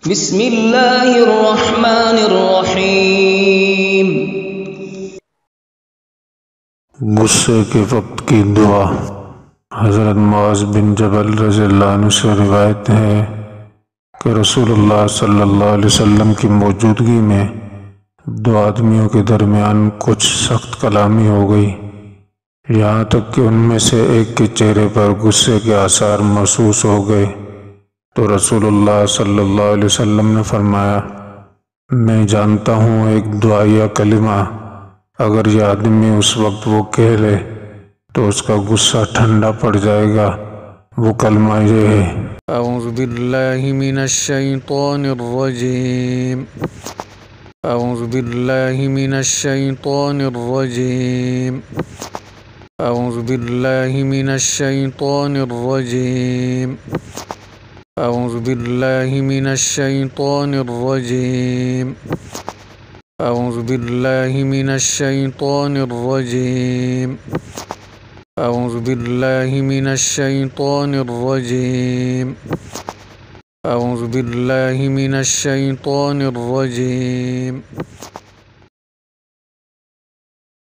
بسم اللہ الرحمن الرحیم۔ غصے کے وقت کی دعا۔ حضرت معاذ بن جبل رضی اللہ عنہ سے روایت ہے کہ رسول اللہ صلی اللہ علیہ وسلم کی موجودگی میں دو آدمیوں کے درمیان کچھ سخت کلامی ہو گئی، یہاں تک کہ ان میں سے ایک کے چہرے پر غصے کے آثار محسوس ہو گئے، تو رسول اللہ صلی اللہ علیہ وسلم نے فرمایا، میں جانتا ہوں ایک دعا یا کلمہ اگر یہ آدمی اس وقت وہ کہہ لے تو اس کا غصہ ٹھنڈا پڑ جائے گا۔ وہ کلمہ یہ ہے، اعوذ باللہ من الشیطان الرجیم، اعوذ باللہ من الشیطان الرجیم، اعوذ باللہ من الشیطان الرجیم، اعوذ باللہ من الشیطان الرجیم، اعوذ باللہ من الشیطان الرجیم، اعوذ باللہ من الشیطان الرجیم، اعوذ باللہ من الشیطان الرجیم۔